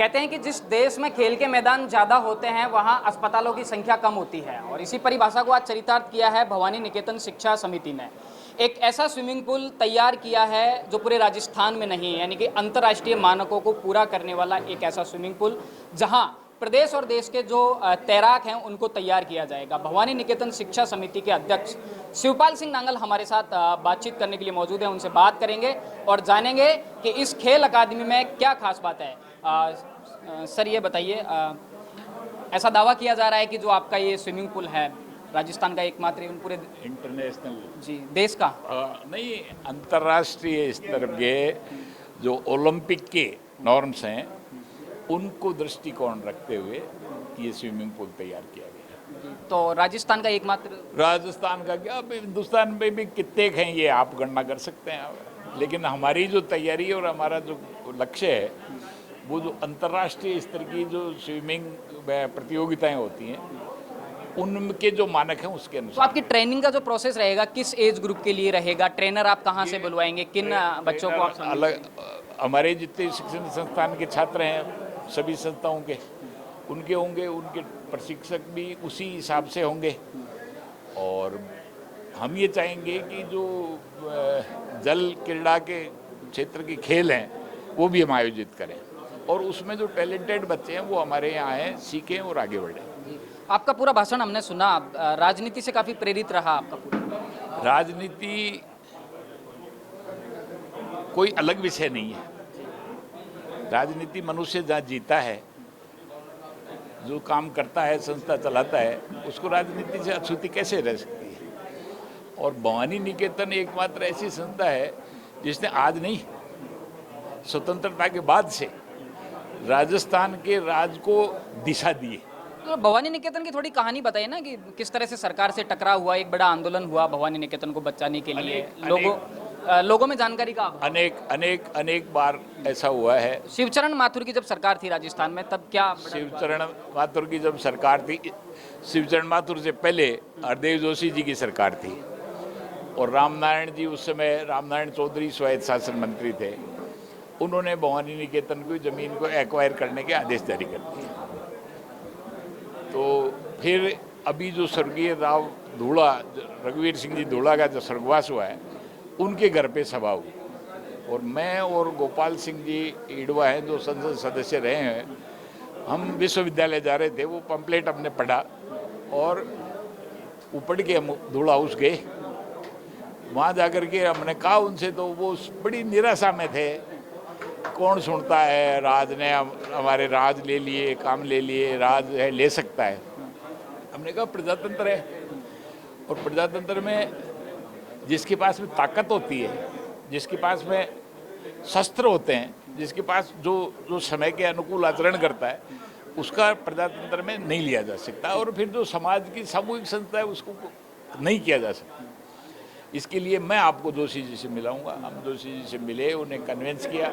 कहते हैं कि जिस देश में खेल के मैदान ज़्यादा होते हैं वहाँ अस्पतालों की संख्या कम होती है और इसी परिभाषा को आज चरितार्थ किया है भवानी निकेतन शिक्षा समिति ने। एक ऐसा स्विमिंग पूल तैयार किया है जो पूरे राजस्थान में नहीं है, यानी कि अंतर्राष्ट्रीय मानकों को पूरा करने वाला एक ऐसा स्विमिंग पूल जहाँ प्रदेश और देश के जो तैराक हैं उनको तैयार किया जाएगा। भवानी निकेतन शिक्षा समिति के अध्यक्ष शिवपाल सिंह नांगल हमारे साथ बातचीत करने के लिए मौजूद हैं। उनसे बात करेंगे और जानेंगे कि इस खेल अकादमी में क्या खास बात है। सर ये बताइए, ऐसा दावा किया जा रहा है कि जो आपका ये स्विमिंग पूल है राजस्थान का एकमात्र पूरे इंटरनेशनल जी देश का नहीं, अंतर्राष्ट्रीय स्तर के जो ओलंपिक के नॉर्म्स हैं उनको दृष्टिकोण रखते हुए ये स्विमिंग पूल तैयार किया गया। तो राजस्थान का एकमात्र, राजस्थान का क्या, अब हिंदुस्तान में भी कितने हैं ये आप गणना कर सकते हैं, लेकिन हमारी जो तैयारी और हमारा जो लक्ष्य है वो जो अंतर्राष्ट्रीय स्तर की जो स्विमिंग प्रतियोगिताएं होती हैं उनके जो मानक हैं उसके तो अनुसार। आपकी ट्रेनिंग का जो प्रोसेस रहेगा किस एज ग्रुप के लिए रहेगा? ट्रेनर आप कहाँ से बुलवाएंगे, किन बच्चों को आप अलग हमारे जितने शिक्षण संस्थान के छात्र हैं सभी संस्थाओं के उनके होंगे, उनके प्रशिक्षक भी उसी हिसाब से होंगे। और हम ये चाहेंगे कि जो जल क्रीड़ा के क्षेत्र के खेल हैं वो भी हम आयोजित करें और उसमें जो टैलेंटेड बच्चे हैं वो हमारे यहाँ आए, सीखें और आगे बढ़ें। आपका पूरा भाषण हमने सुना, राजनीति से काफ़ी प्रेरित रहा आपका पूरा। राजनीति कोई अलग विषय नहीं है। राजनीति मनुष्य जहाँ जीता है, जो काम करता है, संस्था चलाता है, उसको राजनीति से अछूती कैसे रह सकती है। और भवानी निकेतन एकमात्र ऐसी संस्था है जिसने आज नहीं, स्वतंत्रता के बाद से राजस्थान के राज को दिशा दी है। तो भवानी निकेतन की थोड़ी कहानी बताइए ना कि किस तरह से सरकार से टकराव हुआ, एक बड़ा आंदोलन हुआ भवानी निकेतन को बचाने के लिए। लोगों में जानकारी का अनेक बार ऐसा हुआ है। शिवचरण माथुर की जब सरकार थी राजस्थान में तब क्या? शिवचरण माथुर की जब सरकार थी, शिवचरण माथुर से पहले हरदेव जोशी जी की सरकार थी और रामनारायण जी उस समय, रामनारायण चौधरी स्वायत्त शासन मंत्री थे, उन्होंने भवानी निकेतन की जमीन को एक्वायर करने के आदेश जारी कर दिए। तो फिर अभी जो स्वर्गीय राव धूड़ा, रघुवीर सिंह जी धूड़ा का जो स्वर्गवास हुआ है उनके घर पे सभा हुई और मैं और गोपाल सिंह जी ईडवा हैं जो संसद सदस्य रहे हैं, हम विश्वविद्यालय जा रहे थे, वो पंपलेट हमने पढ़ा और ऊपर के हम धूड़ा हाउस गए। वहाँ जाकर के हमने कहा उनसे, तो वो बड़ी निराशा में थे। कौन सुनता है, राज ने हमारे राज ले लिए, काम ले लिए, राज है ले सकता है। हमने कहा प्रजातंत्र है और प्रजातंत्र में जिसके पास में ताकत होती है, जिसके पास में शस्त्र होते हैं, जिसके पास जो समय के अनुकूल आचरण करता है उसका प्रजातंत्र में नहीं लिया जा सकता और फिर जो समाज की सामूहिक संस्था है उसको नहीं किया जा सकता। इसके लिए मैं आपको जोशी जी से मिलाऊंगा। हम जोशी जी से मिले, उन्हें कन्विंस किया,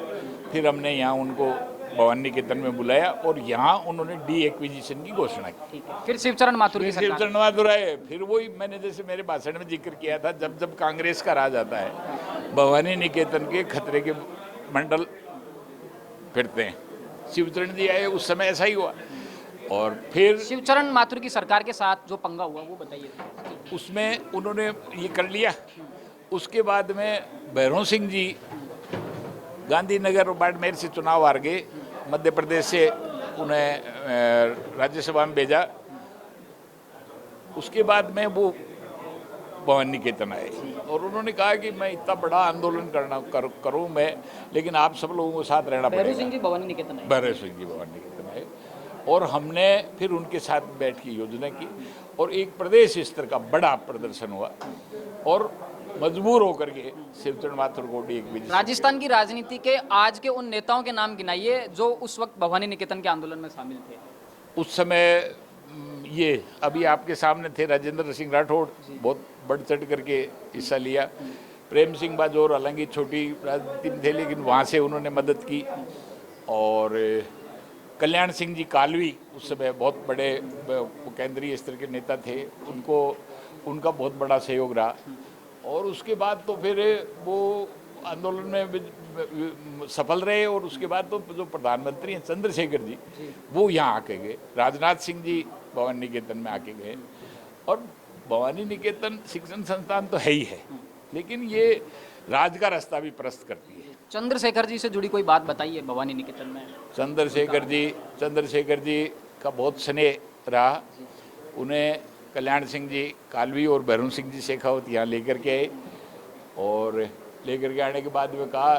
फिर हमने यहाँ उनको भवानी निकेतन में बुलाया और यहाँ उन्होंने डी एक्विजिशन की घोषणा की। फिर शिवचरण माथुर की सरकार, शिवचरण माथुर आए, फिर वही मैंने जैसे मेरे भाषण में जिक्र किया था, जब जब कांग्रेस का राज आता है भवानी निकेतन के खतरे के मंडल फिरते हैं। शिवचरण जी आए, उस समय ऐसा ही हुआ। और फिर शिवचरण माथुर की सरकार के साथ जो पंगा हुआ वो बताइए। उसमें उन्होंने ये कर लिया। उसके बाद में भैरव सिंह जी गांधीनगर और बाड़मेर से चुनाव हार गए, मध्य प्रदेश से उन्हें राज्यसभा में भेजा। उसके बाद में वो भवानी निकेतन आए और उन्होंने कहा कि मैं इतना बड़ा आंदोलन करूं मैं, लेकिन आप सब लोगों को साथ रहना पड़ेगा। भैरव सिंह जी भवानी निकेतन आए। भैरव सिंह जी भवानी निकेतन आए और हमने फिर उनके साथ बैठ की योजना की और एक प्रदेश स्तर का बड़ा प्रदर्शन हुआ और मजबूर होकर के शिवचरण माथुर को एक राजस्थान की राजनीति के आज के उन नेताओं के नाम गिनाइए जो उस वक्त भवानी निकेतन के आंदोलन में शामिल थे। उस समय ये अभी आपके सामने थे, राजेंद्र सिंह राठौड़ बहुत बढ़ चढ़ करके हिस्सा लिया। प्रेम सिंह बाजौर हालांकि छोटी राजनीति में थे लेकिन वहाँ से उन्होंने मदद की। और कल्याण सिंह जी कालवी उस समय बहुत बड़े केंद्रीय स्तर के नेता थे, उनका बहुत बड़ा सहयोग रहा। और उसके बाद तो फिर वो आंदोलन में सफल रहे और उसके बाद तो जो प्रधानमंत्री हैं चंद्रशेखर जी वो यहाँ आके गए, राजनाथ सिंह जी भवानी निकेतन में आके गए। और भवानी निकेतन शिक्षण संस्थान तो है ही है, लेकिन ये राज का रास्ता भी प्रशस्त करती है। चंद्रशेखर जी से जुड़ी कोई बात बताइए भवानी निकेतन में। चंद्रशेखर जी का बहुत स्नेह रहा। उन्हें कल्याण सिंह जी कालवी और भैरू सिंह जी शेखावत यहाँ लेकर के आए, और लेकर के आने के बाद में कहा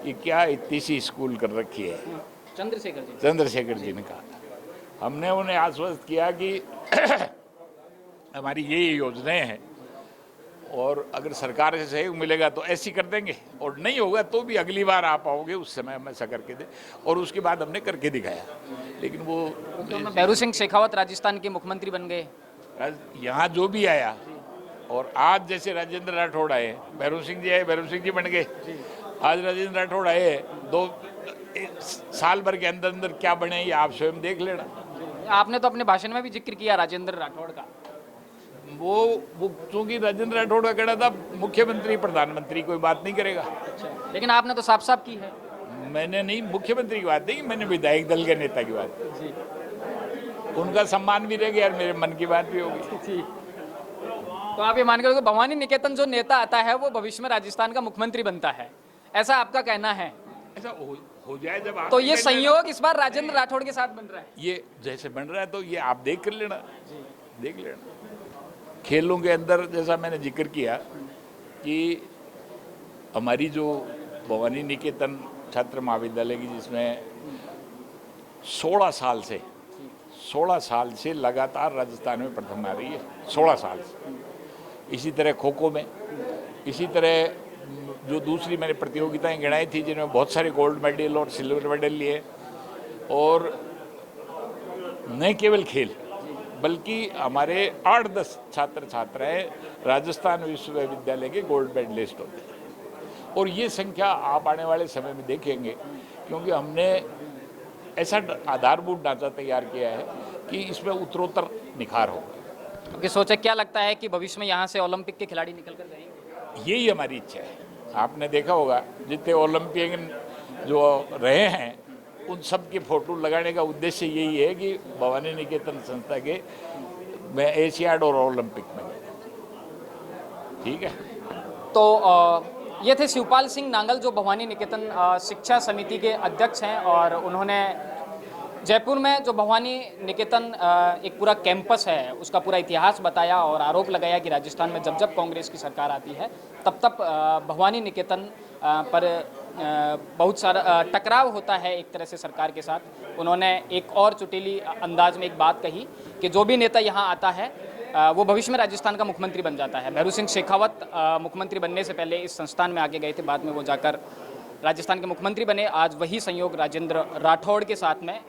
कि क्या इतनी सी स्कूल कर रखी है। चंद्रशेखर जी ने कहा। हमने उन्हें आश्वस्त किया कि हमारी ये योजनाएं हैं और अगर सरकार से सहयोग मिलेगा तो ऐसी कर देंगे, और नहीं होगा तो भी अगली बार आप आओगे उस समय हम ऐसा करके दे। और उसके बाद हमने करके दिखाया। लेकिन वो भैरू सिंह शेखावत राजस्थान के मुख्यमंत्री बन गए। यहाँ जो भी आया, और आज जैसे राजेंद्र राठौड़ आए, भैरू सिंह जी आए, भैरू सिंह जी बन गए। आज राजेंद्र राठौड़ आए, 2 साल भर के अंदर अंदर क्या बने ये आप स्वयं देख लेना। आपने तो अपने भाषण में भी जिक्र किया राजेंद्र राठौड़ का। वो चूंकि राजेंद्र राठौड़ का कहना था मुख्यमंत्री प्रधानमंत्री कोई बात नहीं करेगा। लेकिन आपने तो साफ साफ की है। मैंने नहीं मुख्यमंत्री की बात नहीं, मैंने विधायक दल के नेता की बात जी। उनका सम्मान भी रहेगा यार, मेरे मन की बात भी होगी। तो आप ये मान के भवानी निकेतन जो नेता आता है वो भविष्य में राजस्थान का मुख्यमंत्री बनता है, ऐसा आपका कहना है? ऐसा हो जाए जब आप तो ये संयोग इस बार राजेंद्र राठौड़ के साथ बन रहा है। ये जैसे बन रहा है तो ये आप देख कर लेना, देख लेना। खेलों के अंदर जैसा मैंने जिक्र किया कि हमारी जो भवानी निकेतन छात्र महाविद्यालय की, जिसमें 16 साल से लगातार राजस्थान में प्रथम आ रही है, 16 साल से। इसी तरह खो खो में, इसी तरह जो दूसरी मैंने प्रतियोगिताएं गिनाई थी जिनमें बहुत सारे गोल्ड मेडल और सिल्वर मेडल लिए, और न केवल खेल बल्कि हमारे 8-10 छात्र छात्राएं राजस्थान विश्वविद्यालय के गोल्ड मेडलिस्ट होते हैं। और ये संख्या आप आने वाले समय में देखेंगे, क्योंकि हमने ऐसा आधारभूत ढांचा तैयार किया है कि इसमें उत्तरोत्तर निखार होगा। आपकी सोच है, क्या लगता है कि भविष्य में यहाँ से ओलंपिक के खिलाड़ी निकल कर जाएंगे? यही हमारी इच्छा है। आपने देखा होगा जितने ओलंपियन जो रहे हैं उन सब की फोटो लगाने का उद्देश्य यही है कि भवानी निकेतन संस्था के मैं एशियाड और ओलंपिक में गए। ठीक है। तो ये थे शिवपाल सिंह नांगल जो भवानी निकेतन शिक्षा समिति के अध्यक्ष हैं, और उन्होंने जयपुर में जो भवानी निकेतन एक पूरा कैंपस है उसका पूरा इतिहास बताया और आरोप लगाया कि राजस्थान में जब जब कांग्रेस की सरकार आती है तब तब भवानी निकेतन पर बहुत सारा टकराव होता है एक तरह से सरकार के साथ। उन्होंने एक और चुटीली अंदाज में एक बात कही कि जो भी नेता यहाँ आता है वो भविष्य में राजस्थान का मुख्यमंत्री बन जाता है। भैरू सिंह शेखावत मुख्यमंत्री बनने से पहले इस संस्थान में आगे गए थे, बाद में वो जाकर राजस्थान के मुख्यमंत्री बने। आज वही संयोग राजेंद्र राठौड़ के साथ में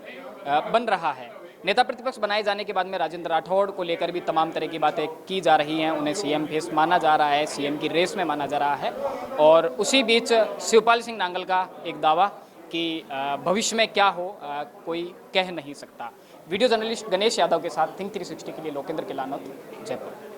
बन रहा है। नेता प्रतिपक्ष बनाए जाने के बाद में राजेंद्र राठौड़ को लेकर भी तमाम तरह की बातें की जा रही हैं। उन्हें सीएम फेस माना जा रहा है, सीएम की रेस में माना जा रहा है। और उसी बीच शिवपाल सिंह नांगल का एक दावा कि भविष्य में क्या हो कोई कह नहीं सकता। वीडियो जर्नलिस्ट गणेश यादव के साथ थिंक 360 के लिए लोकेंद्र किलानौत, जयपुर।